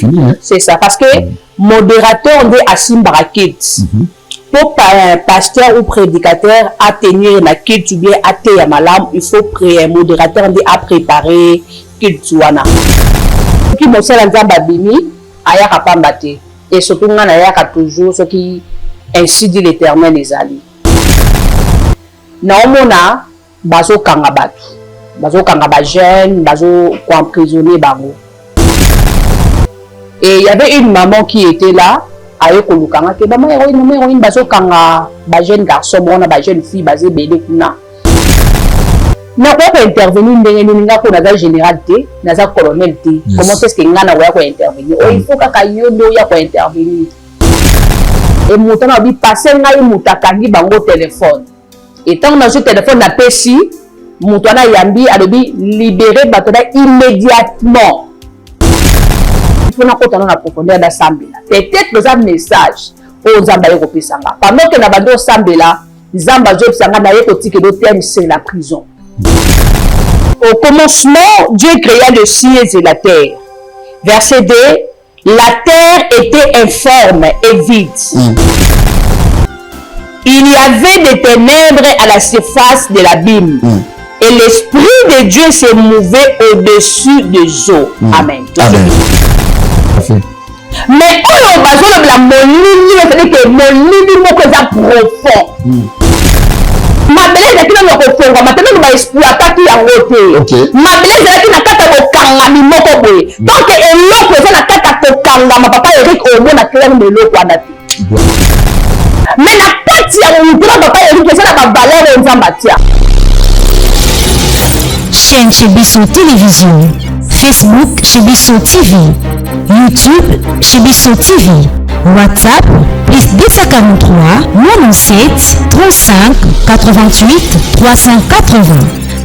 fini. Hein? C'est ça. Parce que modérateur, on dit Assim Barakit. Pour un pasteur ou prédicateur à tenir la kilt ou bien à tenir ma lame, il faut un modérateur on dit à préparer kiltuana. Qui m'ont fait la babini, aya kapambate. Et surtout, on a toujours ce qui ainsi dit l'Éternel les alliés. Naomona, bazo kangabatu. Bazo kangaba jeune, bazo emprisonné bango. Et il y avait une maman qui était là, aye kolukanga ke bama héroïne bazo kanga ba jeune garçon bona ba jeune fille basé belé kuna. Na ko intervenir ndenge ni nga ko na général té, na za colonel té. Comment est-ce que nga na ko intervenir? Oh il faut ka yondo ya ko intervenir. Et mutana bi passer ngai mutakangi bango téléphone. Et tant que ce téléphone n'a pas si, mutana yambi alobi libérer batona immédiatement. Il faut qu'on ait la profondeur de l'assemblée. Peut-être que ça message aux Zambaye Ropisanga. Pendant que nous avons assemblée là, Zambaye Ropisanga n'a pas dit que le thème c'est la prison. Au commencement, Dieu créa le ciel et la terre. Verset 2, la terre était informe et vide. Il y avait des ténèbres à la surface de l'abîme. Et l'Esprit de Dieu se mouvait au-dessus des eaux. Amen. Amen. Mais on va dire la molini, c'est-à-dire que molini moko za profond. Ma beleza kina na kofonga, matendo na exploiter ki yango te. Ma beleza kina kata ko kanga mi moko boye. Donc eloko eza na kata ko kanga ma papa Eric omo na kela ni eloko wana te. Mais na kati ya mutuna papa Eric eza na ba valeur nzamba tia. Chaîne chez Bisson Télévision, Facebook chez Bisson TV, YouTube chez Bisson TV, WhatsApp plus 243 97 35 88 380.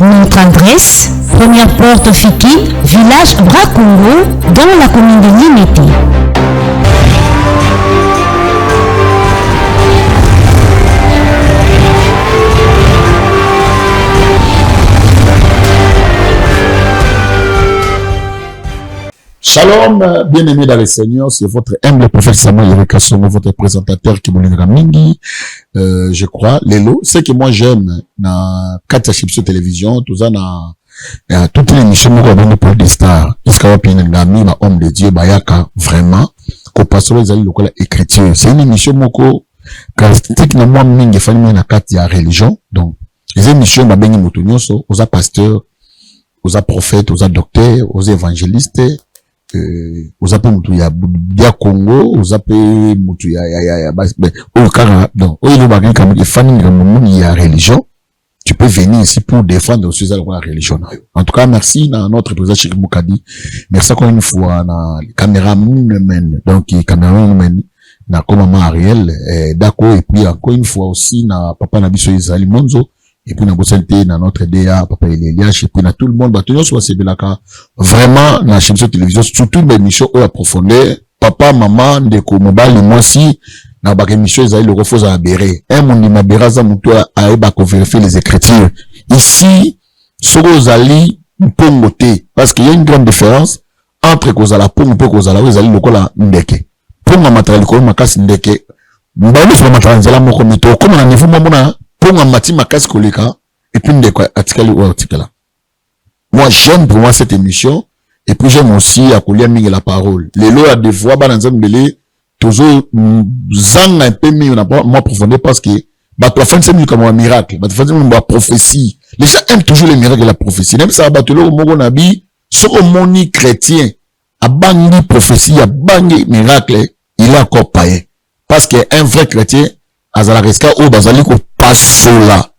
Notre adresse, première porte Fiki, village Bracongo, dans la commune de Limité. Shalom, bien-aimés dans le Seigneur, c'est votre humble prophète Samuel Yerekasomo, votre présentateur qui m'a mingi, je crois, Lelo. Ce que moi j'aime na Katia Chipso Télévision, tout ça na toutes les émissions pour des stars, iskawa pinengami, ma homme de Dieu, bayaka, vraiment, ko pastor les alliés locaux écriture. C'est une émission moko, caractéristique na moi mingi, fani na Katia religion, donc, les émissions ma bengi motonyoso, aux pasteurs, aux prophètes, aux docteurs, aux évangélistes, aux appels mutu ya Congo, aux appels mutu ya au Kara, donc au niveau bagay comme les fans de la religion, tu peux venir ici pour défendre aussi la religion. En tout cas, merci à notre président Cheikh Moukadi. Merci encore une fois na caméraman, donc caméraman na comme maman Ariel, d'accord, et puis encore une fois aussi na papa Nabiso Israël Monzo. Et puis, na bossante, na notre DA, papa Elias, et puis, na tout le monde, tenons soit Sebelaka. Vraiment, na chaîne télévision, surtout, les missions, à profondeur, papa, maman, ndeko, mobile, moi aussi, na bak émission, ils le refusent à aberrer. Mon imabera, ça, moutoua, à eba, qu'on vérifie les écritures. Ici, Soro Zali, Mpongote, parce qu'il y a une grande différence entre Kozala, Pongo, Kozala, Zali, le kola, ndeke. Pongo, matériel, kola, makas, ndeke. Mbani, c'est matériel, zala, moko, mito, comme on a niveau, mamona, pour un matin ma casse koleka et puis des articles ou articles là. Moi j'aime pour moi cette émission et puis j'aime aussi à coller la parole. Les lois à des fois dans un belé toujours zang un peu mieux n'a pas moi profondeur parce que bah toi fin c'est mieux comme un miracle bah toi une prophétie. Les gens aiment toujours les miracles de la prophétie. Même ça battu le mot nabi sur moni chrétien a bangi prophétie a bangi miracle il est encore païen parce que un vrai chrétien azalareska ou bazali ko pasola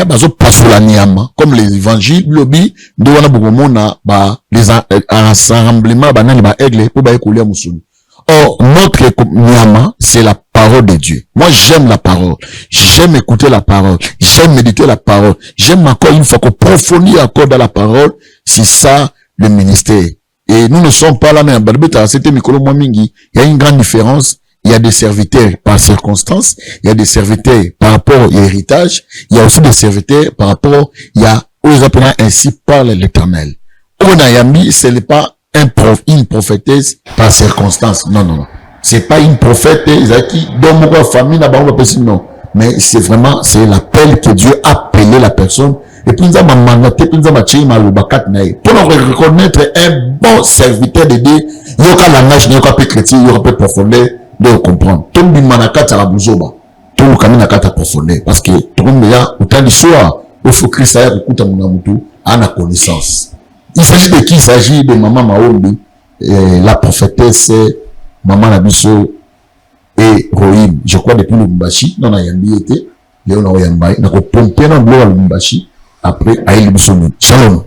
bazo pasola niama comme les évangiles lobi ndo wana bokomona ba les rassemblements banani ba aigle pour ba ekolia musuni. Or notre niama c'est la parole de Dieu. Moi j'aime la parole, j'aime écouter la parole, j'aime méditer la parole, j'aime encore une fois qu'on profondit encore dans la parole. C'est ça le ministère. Et nous ne sommes pas là mais c'était mikolo moi mingi, il y a une grande différence. Il y a des serviteurs par circonstance, il y a des serviteurs par rapport à l'héritage, il y a aussi des serviteurs par rapport, il y a, aux appelants ainsi par l'Éternel. Onayami, ce n'est pas une prophétesse par circonstance. Non, non, non. C'est pas une prophète, qui dans mon famille, non. Mais c'est vraiment, c'est l'appel que Dieu a appelé la personne. Et puis, nous avons mandaté, puis nous avons tiré ma lobakat naï. Pour nous reconnaître un bon serviteur de Dieu, il y a un langage, il y a un peu chrétien, il y a un peu profondeur, de comprendre. Tout le monde manakat à la bouzoba. Tout le monde a profondeur. Parce que tout le monde a, autant de soir, il faut que Christ aille écouter mon amour, à la connaissance. Il s'agit de qui? Il s'agit de Maman Maombi, la prophétesse, Maman Nabiso, et Rohim. Je crois depuis le Lubumbashi, dans la Yambi était, Léon Oyambaye, on a pompé dans le Lubumbashi, après, Aïe Lubusonu. Shalom.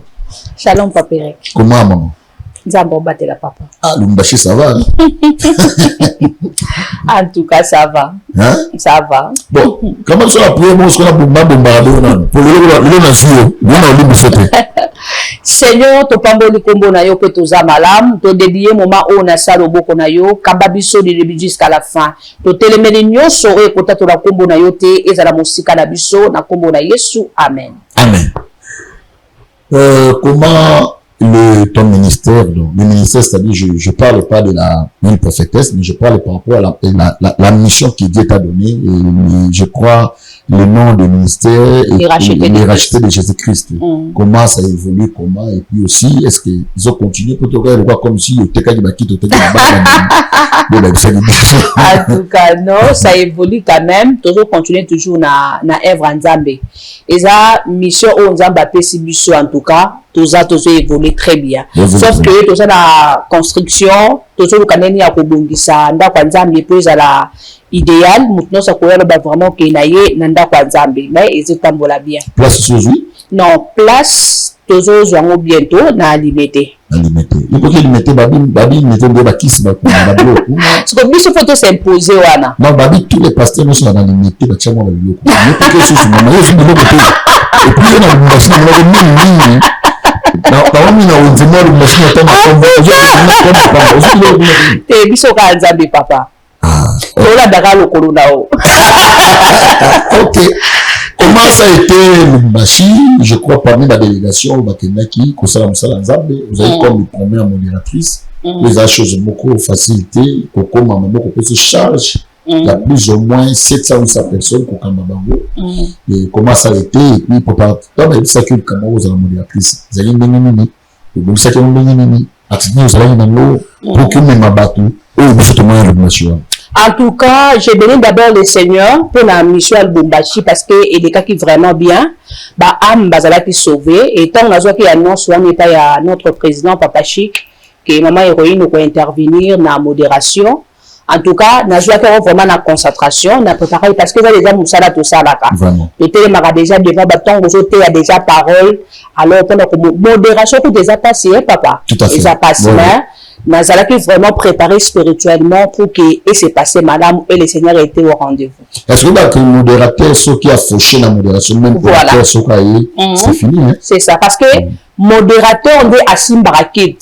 Shalom, Papa Eric. Comment, maman? Nzambo batela papa. Ah, Lubumbashi, ça va, hein? En tout cas, ça va. Hein? Ça va. Bon, comment ça la prière, moi, ce qu'on a pour le Seigneur, to pamboli kombo na yo pe toza malam, to dédié moment o na salo boko na yo, kababiso du début jusqu'à la fin. To telemeli nyonso e kota to la kombo na yo te ezala mosika na biso na kombo na Yesu. Amen. Amen. Comment ton ministère, donc, le ministère, c'est-à-dire, je parle pas de une prophétesse, mais je parle par rapport à la mission que Dieu t'a donnée, et je crois le nom du ministère et les rachetés de Jésus-Christ. Comment ça évolue, comment, et puis aussi, est-ce qu'ils ont continué pour te regarder comme si en tout cas, non, ça évolue quand même, toujours continuer toujours na œuvre en Zambé. Et ça, mission au Nzamba Pesibiso en tout cas, tout ça évolue très bien. Sauf que tout ça la construction, tout ça le canani à Kobungisa, nda kwa Nzambe puis à la idéal, maintenant ça pourrait vraiment qu'il naie nanda kwa Nzambe, mais ils tambola bien. Place aujourd'hui? Non, place toujours jouons bientôt na limité. Limité. Il faut que limité babi mettons de bakis ba bablo. Ce que biso photo s'imposer wana. Non, babi tous les pasteurs ne sont dans limité ba tchamo ba bioko. Mais quelque chose maman, il faut de l'autre côté. Et puis on a une machine on a une non, on a une machine on te biso ka Nzambe papa. Ola daga lo kolonao. OK. Comment ça a été Lubumbashi? Je crois parmi la délégation Bakendaki, Kosala Msala Nzambe, vous avez comme première modératrice, les choses beaucoup facilité, Koko Maman Koko se charge, il y a plus ou moins 700-800 personnes qui ont Bango. Et comment ça a été? Et puis, pour partir, il s'agit de comment vous avez la modératrice. Vous avez une bénénie, vous avez une bénénie, vous avez une bénénie, pour que même abattu, ou vous faites moins Lubumbashi. En tout cas, je bénis d'abord le Seigneur pour la mission à Lubumbashi parce que il est qui vraiment bien. Bah, âme bazala qui sauvé. Et tant qu'on a qui annonce, on est à notre président Papa Chic, que maman héroïne nous peut intervenir dans la modération. En tout cas, nous avons vraiment la concentration, on a préparé parce que les gens ça là tout ça là. Et puis il déjà devant bâton, vous il y a déjà parole. Alors pendant que modération tout déjà passé, papa. Tout à fait. Déjà passé. Nous avons vraiment préparé spirituellement pour que et c'est passé madame et le Seigneur était au rendez-vous. Est-ce que le modérateur, ceux qui a fauché la modération, même pour voilà. C'est fini, hein? C'est ça, parce que modérateur, on dit Assim Barakit.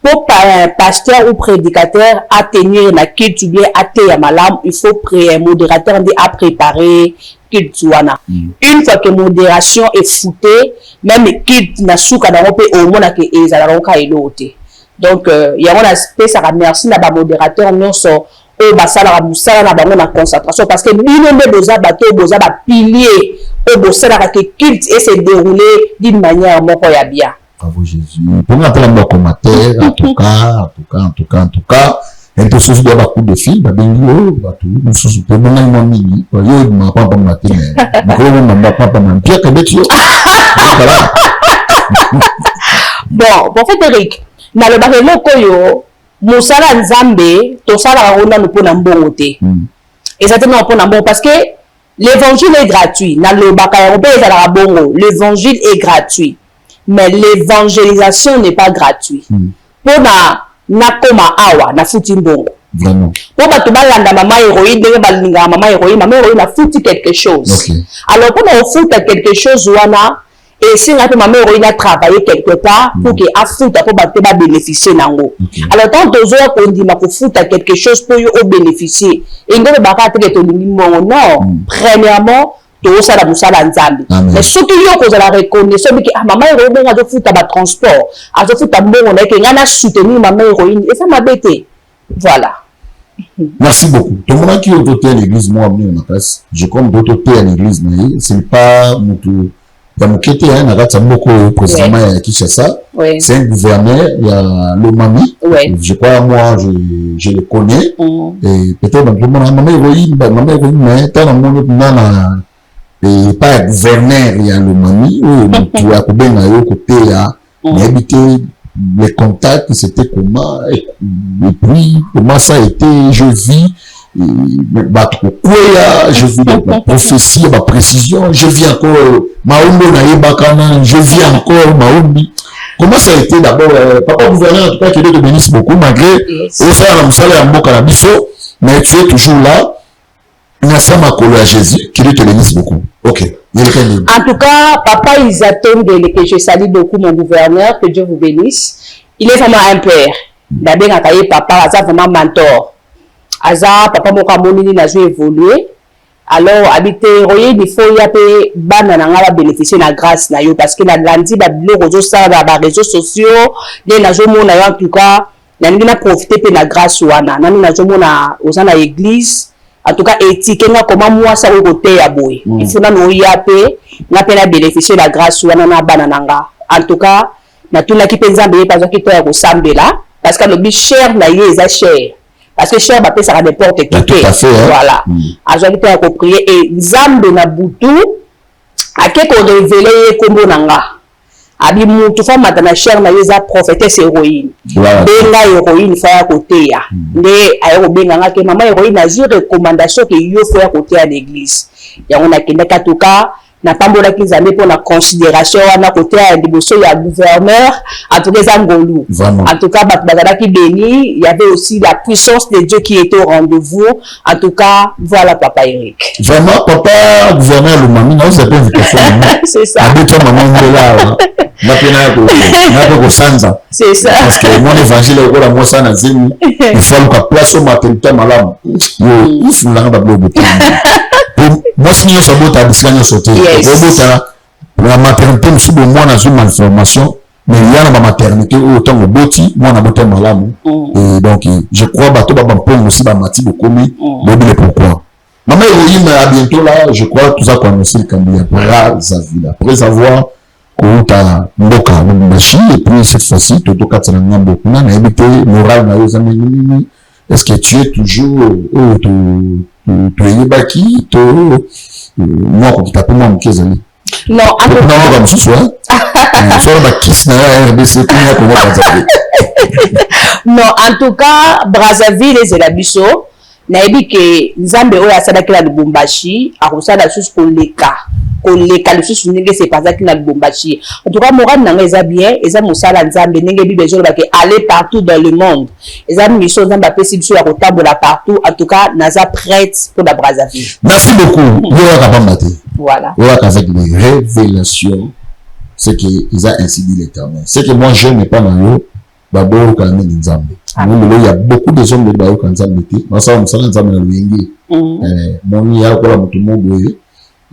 Pour un pasteur ou prédicateur à tenir la kilt ou bien à tenir malam, il faut un modérateur à préparer kilt ouana. Une fois que modération est foutée, même kilt na souka na rope au moins que ezalaronka elote. Donc il y a un aspect ça remercie la modérateur non so au basala musala na bango na concentration parce que bino besoin bateau besoin ba pilier au bosala que kilt et se dérouler d'une manière moko ya bien. Bravo Jésus. Pour nous appeler un commentaire, en tout cas, un peu sous de coup de fil, bah ben yo, bah tout, nous sous de mon ami mini, bah yo m'a pas matin, mais comment m'a pas matin, Pierre que bête yo. Bon, en fait Eric, na le barelo koyo, musala Nzambe, to sala ronda nous pour n'ambon te. Exactement pour n'ambon parce que l'évangile est gratuit. Na le bakayombe ezala bongo, l'évangile est gratuit. Mais l'évangélisation n'est pas gratuite. Pour na koma awa na futi mbongo. Vraiment. Pour batu balanda maman héroïne, maman héroïne a foutu quelque chose. Okay. Alors pour on fout quelque chose wana et si la maman héroïne a travaillé quelque part pour que a fout pour batu ba bénéficier nango. Alors tant aux autres on dit ma pour fout quelque chose pour yo bénéficier. Et ngolo baka te to non. Premièrement to ça la musala nzambe mais soki yo ko za la reconnaissance que maman héroïne nga zo futa ba transport azo futa mbongo na ke ngana soutenir maman héroïne et ça m'a bêté voilà. Merci beaucoup. Tout le monde qui est autoté à l'église, moi, je compte d'autoté à l'église, mais ce n'est pas il y a Mokete, il y a beaucoup précisément à Kinshasa. C'est un gouverneur, il y a le Mami. Je crois, moi, je le connais. Et peut-être, tout le monde, maman héroïne, mais tant le monde, et pas gouverneur, il y a le Mami, tu as combien de côté, il y a habité. Les contacts, c'était comment, et puis comment ça a été, je vis, je vis la prophétie, ma précision, je vis encore, je vis encore, comment ça a été d'abord, papa gouverneur, en tout cas, que Dieu te bénisse beaucoup, malgré, au sein de mais tu es toujours là, merci à Jésus, que Dieu te bénisse beaucoup. Ok. En tout cas, papa, ils attendent que je salue beaucoup mon gouverneur, que Dieu vous bénisse. Il est vraiment un père. D'abord, papa, Aza vraiment mentor. Aza, papa, mon camonini n'a jamais évolué. Alors, habiter, il faut y avoir banana bénéficier de la grâce, parce que la lundi, les réseaux sociaux, les réseaux en tout cas, n'a profité de la grâce, n'a l'église. En tout cas, éthique, comment moi ça au côté à boy. Il faut nous y appeler, n'a pas bénéficier de la grâce ou na banananga. En tout cas, na tout la qui peut zambé parce que toi au sambe là, parce que le but cher na yé cher. Parce que cher va payer ça n'importe qui. Voilà. A j'ai été à prier et zambe na butu a quelque révéler comme nanga. Abi mutu fa matana cher na yeza prophétesse héroïne. Benga héroïne fa à côté ya. Nde ayo benga nga ke maman héroïne a eu recommandation que yo fa à côté à l'église. Ya on a kenda katuka na pambola ki nzambe pour la considération na côté à dévotion ya gouverneur en tout cas ngolu. En tout cas bazala ki béni, il y avait aussi la puissance de Dieu qui était au rendez-vous. En tout cas, voilà papa Eric. Vraiment papa gouverneur le mami, non c'est pas une question. C'est ça. C'est ça. Parce que mon évangile est là, moi ça n'a zémi. Il faut que place au maternité malade. Il faut la rendre beaucoup. Moi si nous sommes à discuter sauter. La maternité nous sommes moi dans une malformation, mais il y a la maternité autant au boti, moi na boté malade. Et donc je crois bateau ba pon aussi ba mati beaucoup mais pourquoi. Maman héroïne à bientôt là, je crois tout ça connaissez le candidat après avoir Kouta Mboka Mbashi, et puis cette fois-ci, Toto Katsananga Mbokuna, n'a habité moral na Yozamini. Est-ce que tu es toujours, tu es Yébaki, moi, quand tu t'appelles moi, Mkezali? Non, en tout cas. Non, comme ce soir. Non, en tout cas, Brazzaville et Zelabiso, naebi ke nzambe oyo asalaki na Lubumbashi akosala lisusu koleka lisusu ndenge sepazaki na Lubumbashi. En tout cas moral nanga eza bien, eza mosala nzambe ndenge bible ezolobaki aller partout dans le monde. Eza mission nzambe apesi biso ya kotambola partout. En tout cas naza prête pour la Brazzaville. Merci beaucoup. Voilà. Avec les révélations, c'est qu'ils ont ainsi dit l'Éternel. C'est que moi je n'ai pas dans l'eau. D'abord, quand même, il y a beaucoup de hommes de Bayo quand ça me dit. Moi, ça, on s'en est dans le wingi. Mon y a quoi, tout le monde,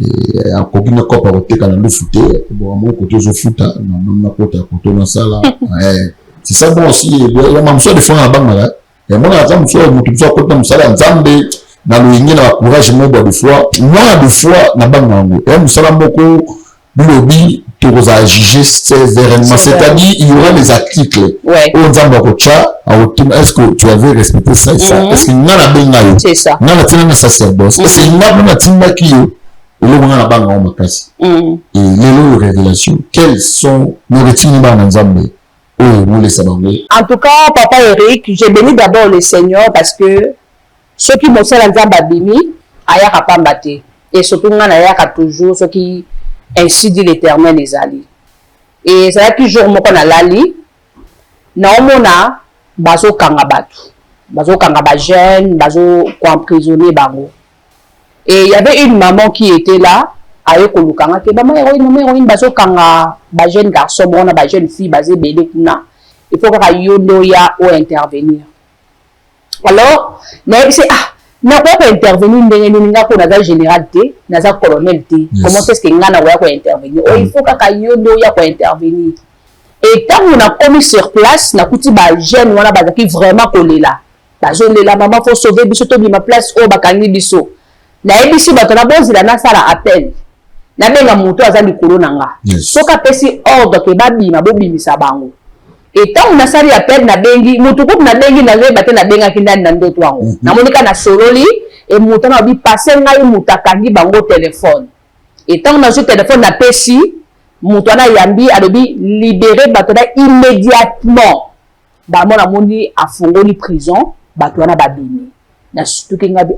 et à copine, quoi, par côté, quand on le foutait, bon, mon côté, je foute, non, côté, côté, dans ça, là. C'est ça, bon, aussi, il y a même ça, des fois, en bas, là. Et moi, la femme, soit, mon tout ça, côté, dans ça, là, Zambé, dans le wingi, la courage, moi, de fois, moi, de fois, na bas, nan, et nous savons beaucoup, lobby, tu vas juger sévèrement. C'est-à-dire, il y aura les articles. Est-ce que tu avais respecté ça et ça? Est-ce qu'il y a la bengayo? C'est ça. Il y a la sacerdoce. Est-ce qu'il y a la tindakiyo? Et là, on a la banque en makasi. Et les révélations, quelles sont nos rétines dans Nzambe? Oh, nous les savons. En tout cas, papa Eric, j'ai béni d'abord le Seigneur parce que ceux qui m'ont fait Nzambe béni, ayaka pas mbaté. Et surtout, on a toujours ceux qui ainsi dit l'Éternel les alliés. Et c'est là que jour mon a lali na omona bazo kangabatu bazo kangaba jeune bazo ko emprisonner bango. Et il y avait une maman qui était là aye ko lukanga ke maman héroïne bazo kanga ba jeune garçon bona ba jeune fille basé belé kuna. Il faut que yondo ya o intervenir. Alors mais c'est na ko intervenir ndenge nini nga ko na général te na za colonel te comment est-ce que nga na ko intervenir o il faut ka yo ndo ya ko intervenir et tant on a commis sur place na kuti ba jeune wana ba ki vraiment kolela ba zolela maman faut sauver biso to bi ma place o bakangi biso na ebisi bato na bozila na sala appel na benga mutu aza likolo na nga soka pesi ordre ke babima bobimisa bango et tant on a sali appel na bengi mutu ko na bengi na leba te na benga kindani na ndoto wango na monika na sololi et mutu na bi passer ngai mutakangi bango téléphone et tant on a ce téléphone na pesi mutu na yambi alobi libérer bato na immédiatement ba mona moni afungoli prison bato na babimi na surtout ke ngabi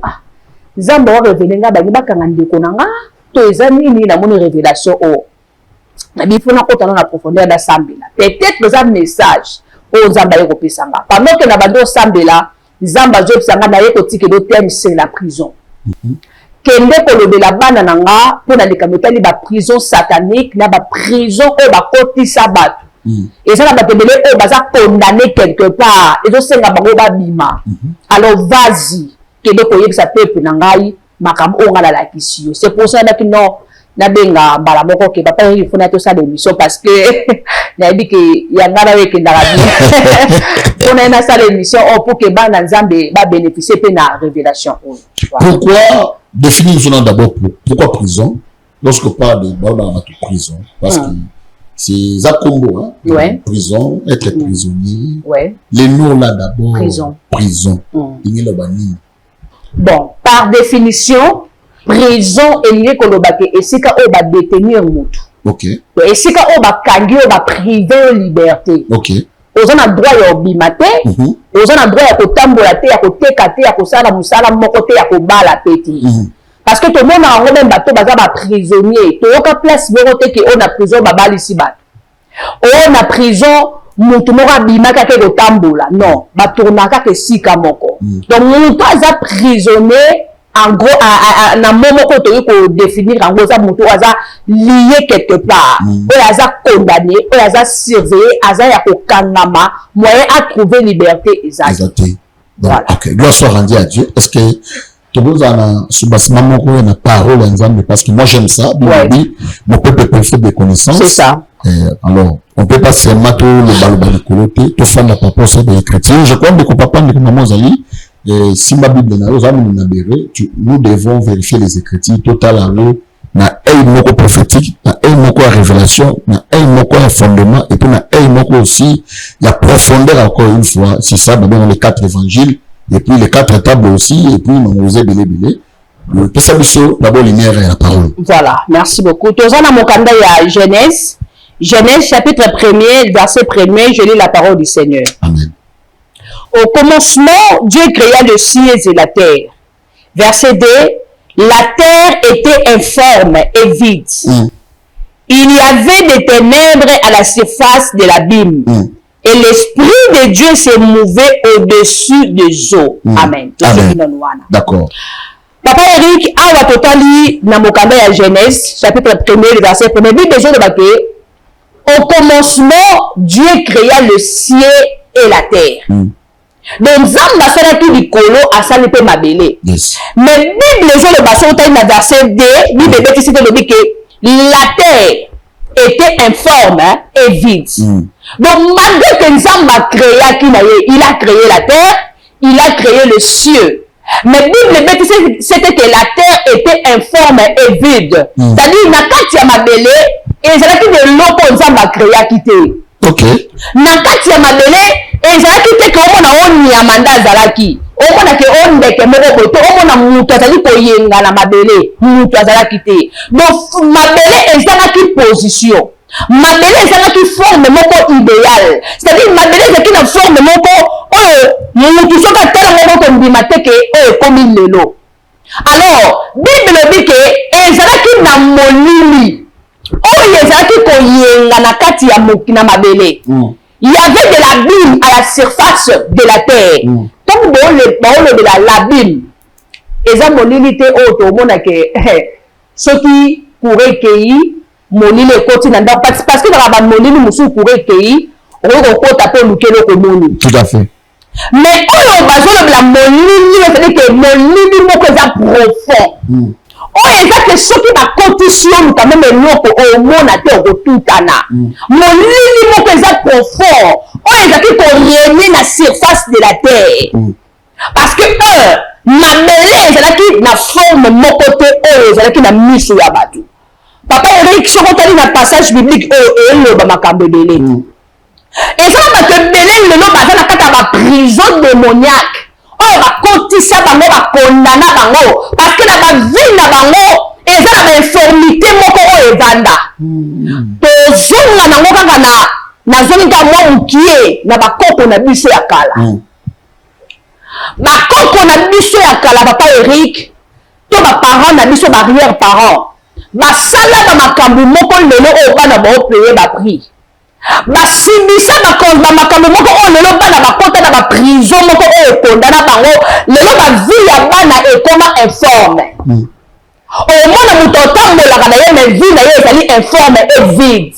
Zamba wa révéler nga bangi bakanga ndeko na nga to ezani ni na moni révélation o na bifo na kota na profondeur da sambela peut-être les message o Zamba yeko pesanga pendant que na bando sambela Zamba zo pesanga na yeko tike do thème c'est la prison kende ko lobela bana na nga pona likametali ba prison satanique na ba prison o ba koti sabat et ça na batebele o baza condamné quelque part et zo senga bango ba bima alors vas-y kende ko yebisa peuple na ngai makambo o ngala la kisio c'est pour ça que non na benga mbala moko ke papa il faut na to ça l'émission parce que na dit que ya ngala we ke ndara bi on a na ça l'émission pour que bana nzambe ba bénéficier pe na révélation. Pourquoi définir son nom d'abord pourquoi prison lorsque on parle de prison parce que c'est ça combo prison être prisonnier les noms là d'abord prison il y a bon par définition prison est kolobake esika o ba détenir mutu esika o ba kangi o ba priver liberté ozana droit ya obimate ozana droit ya kotambola te ya koteka te ya kosala musala moko te ya kobala peti parce que tout le monde a un même bateau baza ba prisonnier to yoka place moko te ke on a prison ba balisi ba on a prison mutu moko abimaka ke kotambola non ba tournaka ke sika moko donc mutu aza prisonnier en gros na momo ko to ko définir en gros ça mutu aza lié quelque part o aza condamné o aza surveillé aza ya ko kangama moyen à trouver liberté exacte. Voilà. OK, gloire soit rendue à Dieu. Est-ce que tu veux en soubassement moko na parole ensemble parce que moi j'aime ça, mon peuple peut faire des connaissances. C'est ça. Alors, on peut pas seulement tout le balobali côté, tout faire la papa c'est des chrétiens. Je crois que papa de maman Zali si ma Bible nous devons vérifier les Écritures totalement na un mot prophétique, na un mot révélation, na un mot fondement et puis na un mot aussi la profondeur encore une fois. C'est ça d'abord les 4 évangiles et puis les 4 tables aussi et puis nous osé belé. Tout ça d'abord lumière et la parole. Voilà, merci beaucoup. Tous en mon candidat il y a Genèse chapitre 1er verset 1er, je lis la parole du Seigneur. Amen. Au commencement, Dieu créa le ciel et la terre. Verset 2, la terre était informe et vide. Il y avait des ténèbres à la surface de l'abîme. Et l'Esprit de Dieu se mouvait au-dessus des eaux. Amen. D'accord. Papa Eric, awa totali na mokanda ya Genèse, chapitre 1er, verset 1er. Bible besoin de baquer. Au commencement, Dieu créa le ciel et la terre. Donc, Zamba sera tout du colo à salipe mabele. Mais Bible le bassin dans verset 2, Bible dit que la terre était informe et vide. Donc, malgré que Zamba il a créé la terre, il a créé le ciel. Mais Bible c'était que la terre était informe et vide. C'est-à-dire, na kati ya mabele, et c'est là que de l'eau pour Zamba créa quitté. OK. Na kati ya mabele, et ça qui te que on a manda zalaki on a que on ndeke moko koto on a mutu azali koyenga na mabele mutu azalaki te donc mabele ezalaki position mabele ezalaki forme moko idéal c'est-à-dire mabele ezalaki na forme moko oyo mutu soki atala moko kondima te ke oyo ekomi lelo alors bible elobi ke ezalaki na molili oyo ezalaki koyenga na kati ya na mabele. Il y avait de l'abîme à la surface de la terre. Comme de l'abîme. Et ça, mon limité auto, mon ake, ce qui pourrait cueillir, mon limité continent. Parce que dans la mon limité, mon pourrait cueillir, on va taper le kelo commun. Tout à fait. Mais on a besoin de la mon limité, c'est-à-dire que ke molili moko eza profond oyo eza ke soki bakotisi yo luka meme eloko omona te okotutana molili moko eza profond oyo ezalaki koriene na surface de la terre parce que mabele ezalaki na forme moko te oyo ezalaki na miso ya bato papa Eric soki otali na passage biblique oyo eloba makambo ebele eza na bato ebele lelo baza na kati ya baprison démoniaque oyo bakotisa bango bakondana bango parce que na bavie na bango eza na bainformité moko oyo evanda tozonga nango kaka nazongi kaka mwa mokie na bakoko na biso ya kala bakoko na biso ya kala papa Eric to baparent na biso barrière parent basala bamakambo moko lelo oyo bana baopeye bapri basibisa bamakambo moko oyo lelo bana bakota na baprison moko oyo ekondana bango lelo bavie ya bana ekoma informe omona moto otambolaka na ye me vie na ye ezali informe e vide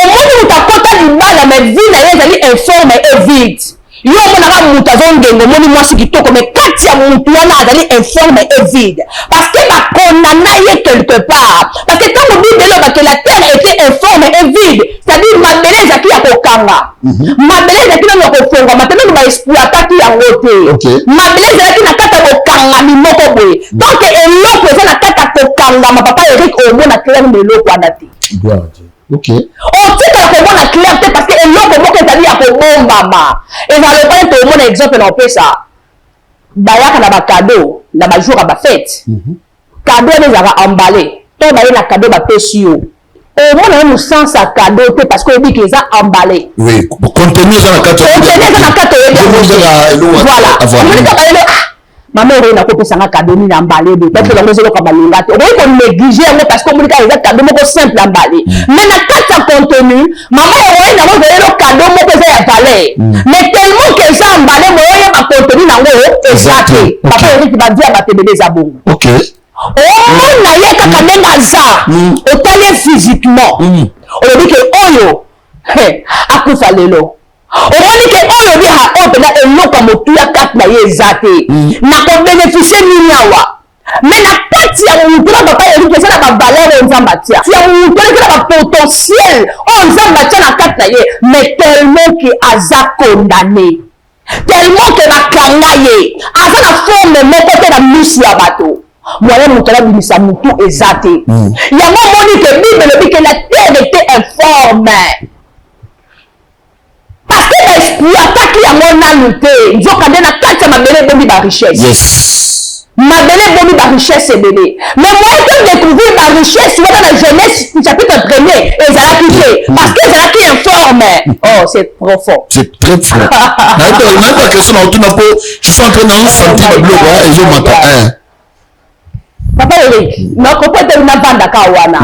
omoni moto akota libala me vie na ye ezali informe e vide yo omonaka moto azongenga omoni mwasi kitoko me kati ya motu wana azali informe et vide parce que bakondana ye quelque part parce que ntango bible elobaki la terre était informe et vide c'est-à-dire mabele ezalaki ya kokanga mabele ezalaki nano ya kofongwama te nano baexploitaki yango te mabele ezalaki na kati ya kokangami moko boye donc eloko eza na kati ya kokangama papa Eric omona clair na eloko wana te otikala komona clair te parce que eloko moko ezali ya kobombama ezaloba ete omona exemple na opesa bayaka na bakado na bajour ya bafete kado wana ezalaka emballé to baye na kado bapesi yo omona ye mosanse ya kado te parce que oyebi ke eza emballé contenu eza na kati voilà balelo mama oyo nakopesanga kado nini emballé de peut-être yango ezoyoka balinga te okoki konéglige yango parce que omoni kaka eza kado moko simple emballé mais na kati ya contenu mama oyo nango ezalelo kado moko eza ya valeur mais tellement que eza emballé moyoyeba contenu nango eza te papa Eric badi ya bato ebele eza bongo omona ye kaka ndenge aza otali ye physiquement olobi ke oyo akufa lelo omoni ke oyo obi oyo mpenza eloko ya motuya kati na ye eza te na kobeneficie nini awa mais na kati ya motu na papa Eric eza na bavaleur oyo nzambe atia ya motu eza na bapotentiel oyo nzambe atia na kati na ye mais tellement ke aza condamné tellement ke bakanga ye aza na forme moko te na miso ya bato moye moto alabimisa motu eza te yango omoni ke bible elobi ke la terre était informe parce que baexploitaki yango nanu te nzoka nde na kati ya mabele ebombi barichesse mabele ebombi barichesse ebele mais moye to découvrir barichesse wana na Genèse chapitre 1er ezalaki te parce que ezalaki informe oh c'est profond c'est très fort nayeba question na otuna mpo je suis en train de sentir biloko ezomata papa Eric nakopete navandaka wana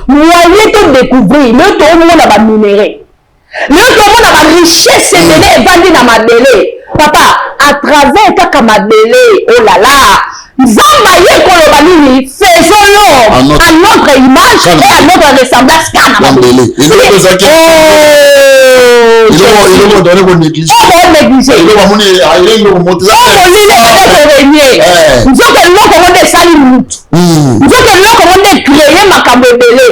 moye to découvrir leo toomona baminere leo tomona barichesse ebele evandi na mabele papa à travers kaka mabele oh là là nzambe aye koloba nini faisons-le à notre image et à notre ressemblance kana mabele nzoka eloko ngo nde esali mutu nzoka eloko ngo nde créé makambo ebele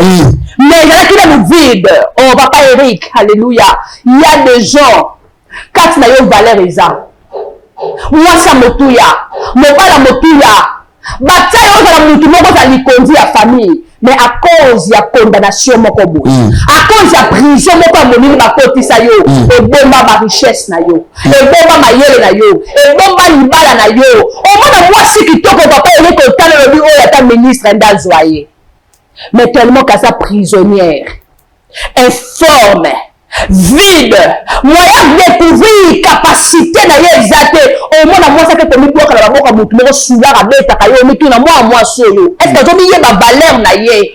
mais ezalaki na vide oh papa Eric alléluia il y a des gens kati na yo valeur eza mwasi ya motuya mobala motuya batia yo ozala mutu moko ozala likondi ya famille mais à cause ya condamnation moko boye à cause ya prison moko ya monini bakotisa yo ebomba barichesse na yo ebomba mayele na yo ebomba libala na yo omona mwasi kitoko papa Eric otala elobi oyo ata ministre nde azwa ye mais tellement qu'aza prisonnière informe vide moyen découvrir capacité na ye eza te omona mwasi ake tomibwaka na bango ka motu moko sulaka abetaka yo omituna mwa mwasi oyo estce ozomiyeba valeur na ye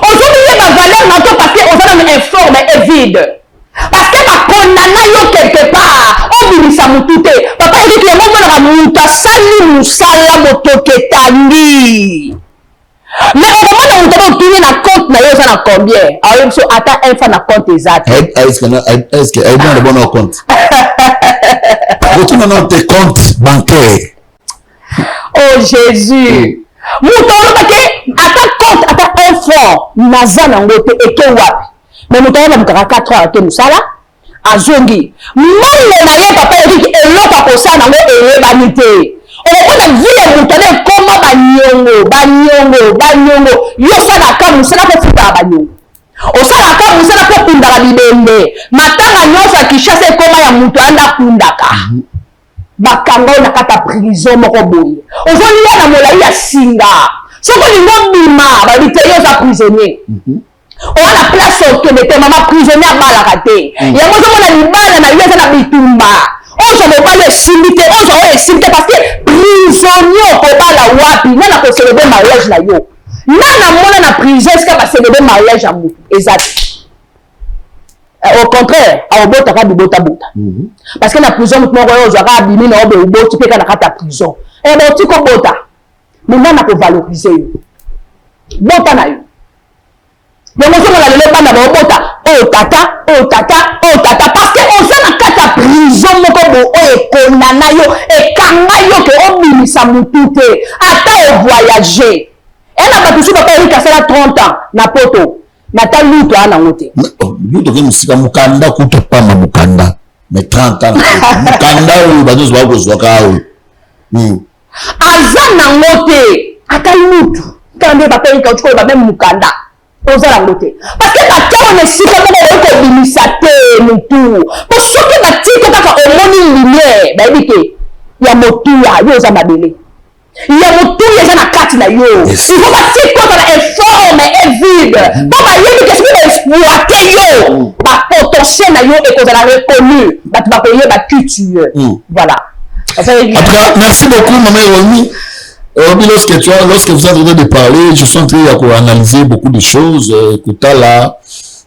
ozomiyeba valeur na to parce que oza nano informe et vide parce que bakondana yo quelque part obimisa motu te papa Eric yango omonaka motu asali mosala motoke etandi mais okomona moto otuni na compte na yo eza na combien aoyo biso ata un na compte eza te est-ce que aidana bona compte dans tes comptes bancaires. Oh Jésus. Mouton, attaque compte, attaque un franc. Nazan en gote et que wapi. Mais mouton, on a 4 ans, que nous ça là. Azongi. Même na ye papa dit que l'autre a ça na et banité. On a vu le mouton comment banyongo. Yo ça la comme ça la pour futa banyongo. Osala comme ça la pour kunda libende. Matanga nyosa qui chasse comment ya mouton anda kundaka. Bakanga na kata prison moko boye. Ozoli na molai ya singa. Soko lingo bima ba biteyo za prisonnier. On a la place au Québec, maman prisonnier à Balakate. Il y a moi qui a libéré na yesa na bitumba. On se met pas les simité, on se met simité parce que prisonnier au bala wapi, non na ko célébrer mariage na yo. Na mona na prison est-ce que va célébrer mariage à mutu. Exact. Au contraire, à obota ka bibota. Parce que la prison mutu moko yo zaka bimi na obe oboti pe kana kata prison. Et bon ti ko bota. Maintenant na ko valoriser yo. Bota na yo. Mais moi je vais aller bana ba obota. Oh tata parce que on s'en a kata prison moko bo o e kondana yo e kanga yo ke o bimisa mutu te. Ata o voyager. Elle a battu sur papa Eric à 30 ans na poto. Nata luto ana ngote. Luto ke musika mukanda kuto pa mukanda. Mais 30 ans. Mukanda ou bazo ba kozwa ka ou. Azana ngote ata luto. Kande papa Eric utiko ba même mukanda. Ozala ngote. Parce que bata on esika moko ko bimisa te mutu. Pour ce que batiko kaka omoni lumière, ba ebike ya motu ya yo za mabele. Il y a mon tour, il y a un carte na yo. Il faut pas si quand on est informe et vide. Quand on y a qu'est-ce que exploiter yo, ba potentiel na yo et qu'on a reconnu, ba tu vas payer ba culture. Voilà. Merci beaucoup maman Romy. Lorsque vous êtes en train de parler, je suis en train d'analyser beaucoup de choses. Écoutez là,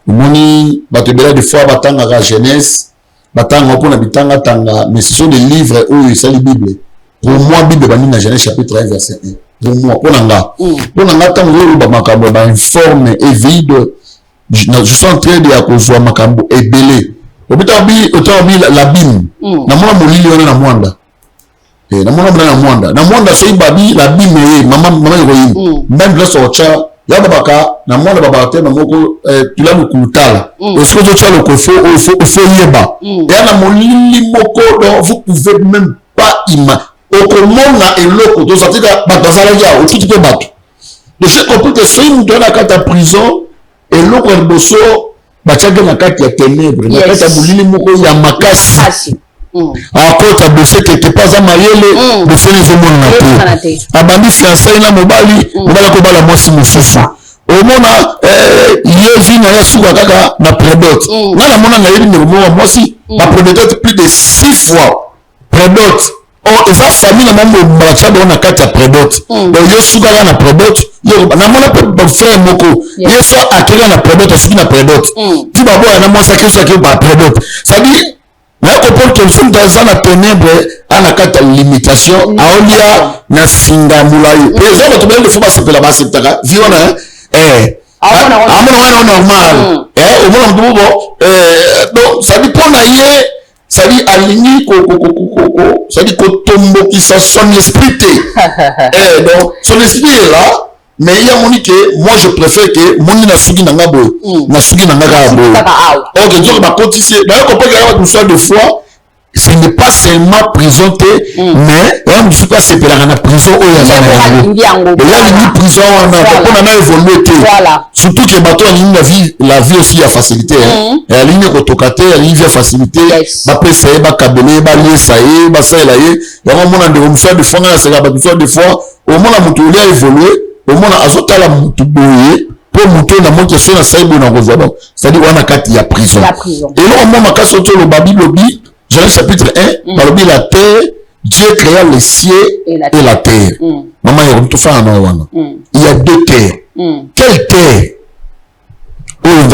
moni ba te bela des fois batanga la jeunesse, batanga pour habitanga tanga, mais ce sont des livres où c'est la Bible. Pour moi, Bible bani na Genèse chapitre 1 verset 1. Pour moi, pour nanga tant que ba makambo ba informe et vide, je suis en train de akozwa makambo et belé. Obitabi la Bible. Na mona molili ona na mwanda. Na mona na mwanda so ibabi la Bible mama yoyi. Même là so cha ya babaka na mwanda babate na moko tu la mukutala. Est-ce que tu as le kofo faut yeba. Ya na molili moko donc vous pouvez même pas imaginer. Okomona eloko to satika batazala ya otuti pe bato. De ce qu'on peut te faire une donne à ta prison eloko liboso batiaka na kati ya ténèbres na kati ya bulili moko ya makasi. Akota dossier que t'es pas amayele de faire les hommes na te. Abandi fiancé na mobali ko bala mwasi mususu. Omona yevi na ya suka kaka na prédot. Na mona na yeli numéro mwasi na prédot plus de 6 fois. Prédot. Oh, et ça famille na mambo bacha bona kati ya prédot. Donc yo suka na prédot, yo na mona pe faire moko. Yeso akira na prédot, asuki na prédot. Ti babo na mwasa keso akira ba prédot. Ça dit na ko pour que son dans la ténèbre ana kati ya limitation aolia na singa mulayo. Les hommes to bele faut pas se pela ba septaka. Viona amona normal. Au moins donc ça dit pour na ye ça dit aligné ça dit tombo qui ça son esprit donc son esprit est là mais il y a monique moi je préfère que moni na suki nanga boy na suki nanga boy OK donc ma continuer d'ailleurs qu'on peut gagner une fois de fois ce n'est pas seulement prison mais on ne peut pas se péler na prison ou ya ni prison on a évolué surtout que bateau la vie aussi a facilité la ligne kotokate la ligne facilité ba pesa ba kabele ba liesa ba sala ya mona de une fois de fois na sala ba de fois au moins la mutu a évolué au moins azota la mutu boye pour mutu na moto sur na saibo na kozwa donc c'est-à-dire on a kati ya prison et là on m'a kaso to le Bible bi Genèse chapitre 1 par la terre Dieu créa les cieux et la terre. Maman il y a deux terres. Quelle terre? Je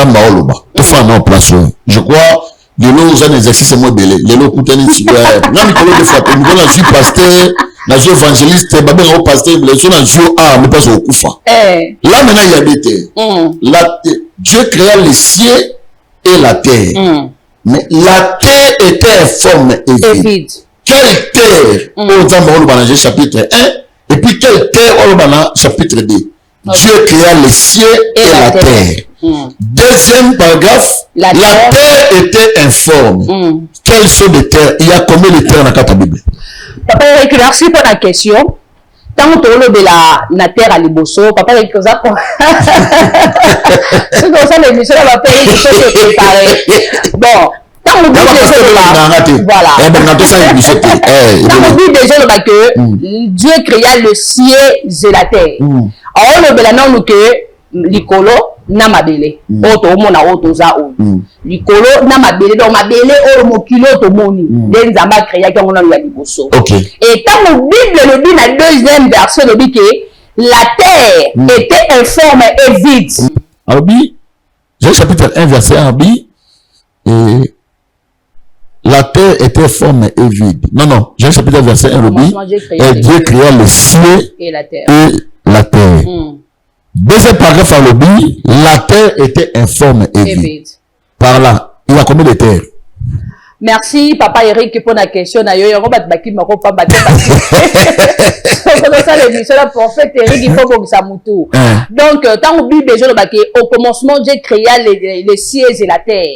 crois que nous avons un exercice moins belé. Les lots coûtent un petit peu. Nous avons un pasteur, un évangéliste, un pasteur, mais pas au Koufa. Là maintenant il y a deux terres. Dieu créa les cieux et la terre. Mais la terre était informe et vide. quelle terre au Zambon chapitre 1 et puis quelle terre au chapitre 2. Dieu créa les cieux et la terre. Deuxième paragraphe, la terre était informe. Quelles sont les terres? Il y a combien de terres dans la Bible? Papa, merci pour la question. Tant que tu as la terre à Liboso, papa, il y a ça. C'est comme ça, l'émission va payer des choses préparées. Bon, tant que voilà. Tant que Dieu créa le ciel et la terre. Alors, le nous que l'icolo n'a ma belle. Auto mona auto za o. L'icolo n'a ma belle. Donc ma belle au mokilo to moni. Les amba créa qui on a eu Liboso. Et quand la Bible le dit dans la deuxième verset le dit que la terre était informe et vide. Alors bi, Jean chapitre 1 verset 1 bi et la terre était informe et vide. Non, Jean chapitre 1 verset 1 le dit et Dieu créa le ciel et la terre. Deuxième paragraphe à l'objet, la terre était informe et vide. Par là, il y a combien de terres? Merci, papa Eric, pour la question. Donc, tant que Bible, au commencement, Dieu créa les cieux et la terre.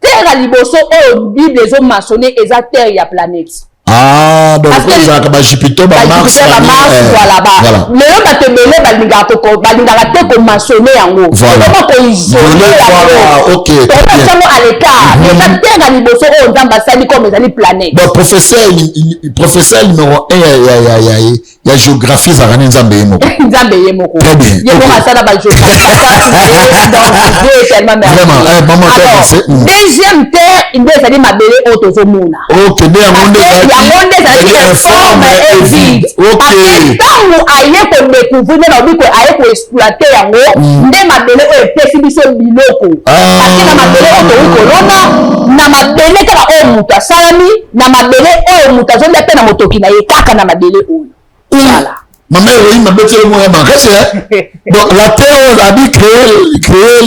Terre à Liboso, au Bible, ils ont mentionné, et la terre, il y a planète. Ah, donc vous avez Jupiter, Mars, voilà. Mais on va te mêler, on va mentionner en haut. Voilà. Ok. À l'écart. Mais la terre à Liboso, on va comme les planètes. Donc, professeur numéro 1, il y a géographie, ça va Nzambe Yemoko. Très bien. Il y a ça dans la géographie. Vraiment, deuxième terre, il doit aller ma belle autozomona. Ok, informe et vide. Après, quand vous allez pour découvrir, vous allez pour exploiter en haut, vous allez pour biloko. Parce que ma belle na ma belle ka o muta salami, na ma belle o muta zonde pe na motoki na yekaka na ma belle o. Voilà. Ma mère, oui, ma belle, c'est moi, donc la terre, on a dit créer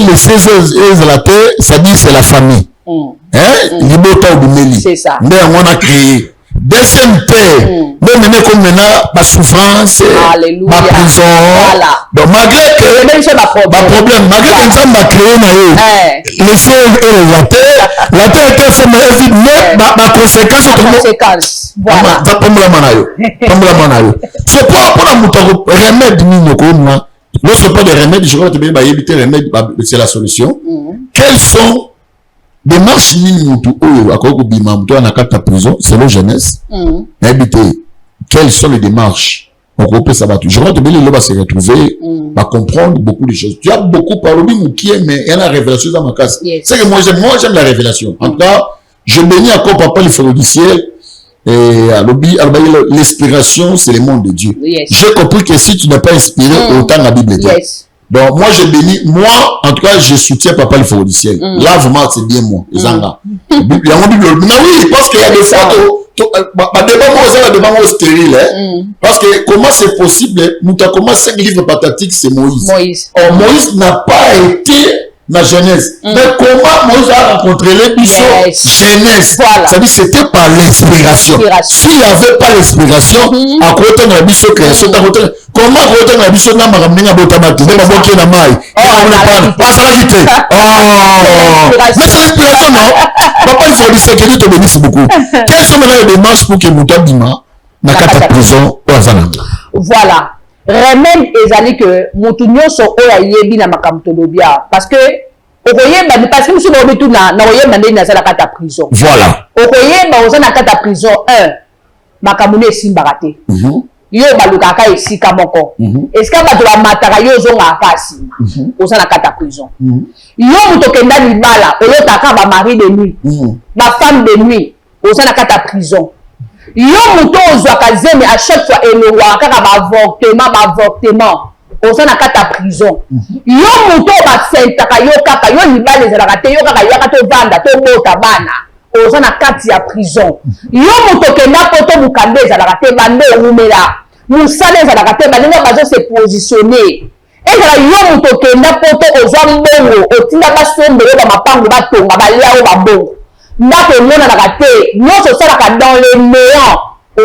les 16 et la terre, ça dit c'est la famille. C'est ça. Mais on a créé. Deuxième terre, même comme maintenant, ma souffrance, ma prison. Voilà. Donc malgré que, ma problème, malgré que nous avons créé, les cieux et la terre était formée vide, mais ma conséquence, voilà. C'est pour la remède, non, ce n'est pas des remèdes, je crois que tu as remède, c'est la solution. Quels sont des marches à prison, c'est la jeunesse. Quelles sont les démarches? Je crois que le va se retrouver, va comprendre beaucoup de choses. Tu as beaucoup parlé, mais il y a la révélation dans ma case. C'est que moi j'aime la révélation. En tout cas, je bénis encore papa le feu du ciel. Et l'inspiration, c'est le monde de Dieu. J'ai compris que si tu n'es pas inspiré, autant la Bible est. Donc, moi, je bénis, moi, en tout cas, je soutiens papa le feu du ciel. Là, vraiment, c'est bien moi. Oui, parce qu'il y a des fois, devant stérile, parce que comment c'est possible, nous avons commencé 5 livres patatiques, c'est Moïse. Or, Moïse n'a pas été la jeunesse. Mais comment Moïse a rencontré les bisous jeunesse? Ça dit c'était par l'inspiration. S'il n'y avait pas l'inspiration, à côté de la bisou création, comment à côté de la bisou n'a pas ramené à Botamati? Mais c'est l'inspiration, non? Papa, il faut dire que Dieu te bénisse beaucoup. Quelles sont les démarches pour que Mouta Bima n'a qu'à ta prison au Azanam? Voilà. Remède ezali que mutunyo so oya yebi na makamtolobia parce que okoyeba parce que musu ba obitu na oyeba ndeni na sala kata prison. Voilà. Okoyeba oza na kata prison 1 makamune simbaka te. Yo balukaka esika moko. Esika bato ba mataka yo zonga kasi. Oza na kata prison. Yo mutokenda libala oyotaka ba mari de nuit. Ba femme de nuit oza na kata prison. Yo muto ozwaka zemi à chaque fois elongwa kaka avortement oza na kata prison. Yo muto basentaka yo kaka yo libala ezalaka te yo kaka yaka to vanda to bota bana oza na kati ya prison. Yo muto kenda poto bukande ezalaka te bande umela musala ezalaka te balinga bazo se positionner ezala yo muto kenda poto ozwa mbongo otinda basombe yo ba mapango batonga balia o babongo ndako emonanaka te nyonso osalaka dans le néant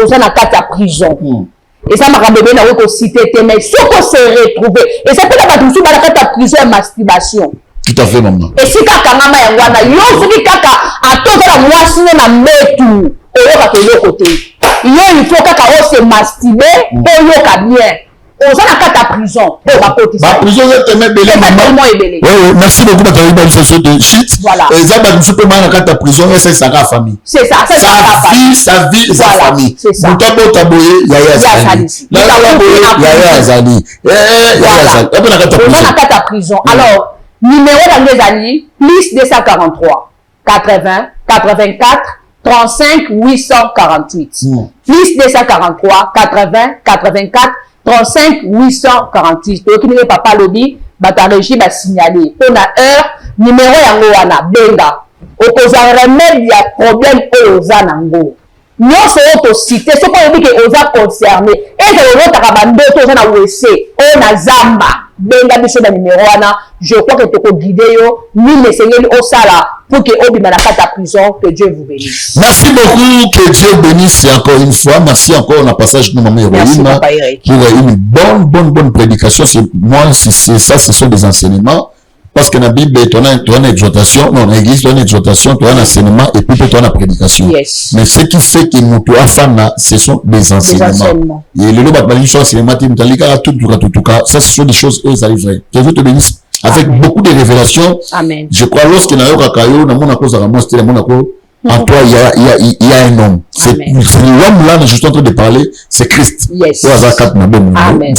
oza na kati ya prison eza makambo ebele nakoki kosite te mais soki ose retrouve eza mpe na bato mosusu bana kati ya prison ya masturbation. Tout à fait, maman. esika akangama yango wana yo soki kaka atoza na mwasi no na mbetu oyokaka eloko te yo ifo kaka ose masturbe mpo oyoka bien oza na kati ya prison mpo bakotisa prison tellement ebele maman. Oui, merci beaucoup batali ba biso de shit. Eza ba biso pe mana kati ya prison esa saka famille. C'est ça, c'est sa vie sa famille. Mutabo taboye yaya azali. La boye yaya azali. Yaya azali. Epona kati ya prison. Alors numéro d'Angezali, plus 243, 80, 84, 35, 848. Plus 243, 80, 84, 35, 848. Donc, il n'y a pas lobby, bata régie va signaler. On a heure, numéro yangoana, benga. Opposant remède, il y a problème aux anango. Nyonso oto cité, ce qu'on dit que oza concerné. Et c'est le mot takabando, oza na wese, o na zamba. Benga biso na numéro wana, je crois que toko guider yo, ni le Seigneur au sala pour que obi manaka ta prison, que Dieu vous bénisse. Merci beaucoup, que Dieu bénisse encore une fois. Merci encore on a passage de maman Héroïne pour une bonne prédication. C'est ça, ce sont des enseignements. Parce que dans la Bible, tu as une exhortation, non, dans l'église, tu as une exhortation, tu as un enseignement et puis tu as une prédication. Yes. Mais ce qui fait que nous, tu as fan là, ce sont des enseignements. Et le lot de enseignements, ça, ce sont des choses, eux, ça arriveraient. Que Dieu te bénisse. Avec beaucoup de révélations. Amen. Je crois, lorsqu'il y a un kakayo, dans mon cause à la mosquée, dans mon en toi, il y a un homme. C'est l'homme là, je suis en train de parler, c'est Christ. Yes. Amen. Amen.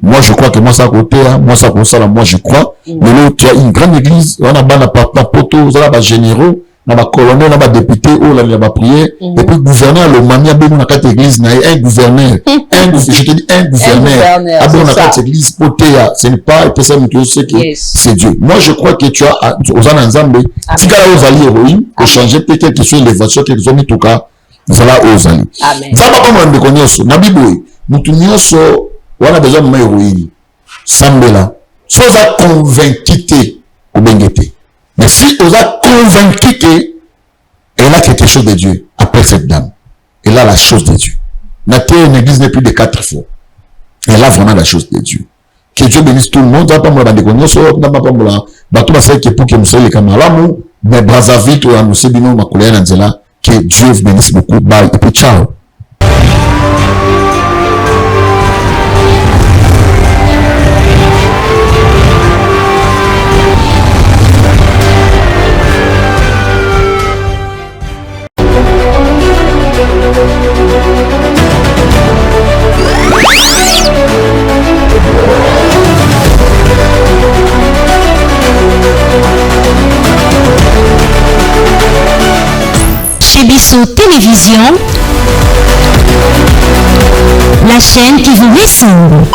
Moi, je crois que moi, ça à côté, moi, ça moi, je crois. Mais là, tu as une grande église, on a pas poto, on a généraux, on a colonel, on a député, on a prié. Et puis, gouverneur, le mamia, on a quatre églises, un gouverneur. Je te dis, un gouverneur. On a quatre églises, potéa. Ce n'est pas, et puis ça, tu sais que c'est Dieu. Moi, je crois que tu as, aux ensemble, si tu as aux alliés héroïnes, pour changer peut-être quelque chose, les voitures, quelque chose, tout cas, vous allez aux alliés. Amen. Ça va pas me reconnaître. Nabiboui, nous tous, on a besoin de héroïne. Sambela. Si on a convaincu, au bengete. Mais si on a convaincu qu'elle a quelque chose de Dieu après cette dame, elle a la chose de Dieu. Une église n'est plus de 4 fois. Elle a vraiment la chose de Dieu. Que Dieu bénisse tout le monde. Mais Brazzaville, que Dieu vous bénisse beaucoup. Bye. Et puis ciao. Chez Bissot Télévision, la chaîne qui vous ressemble.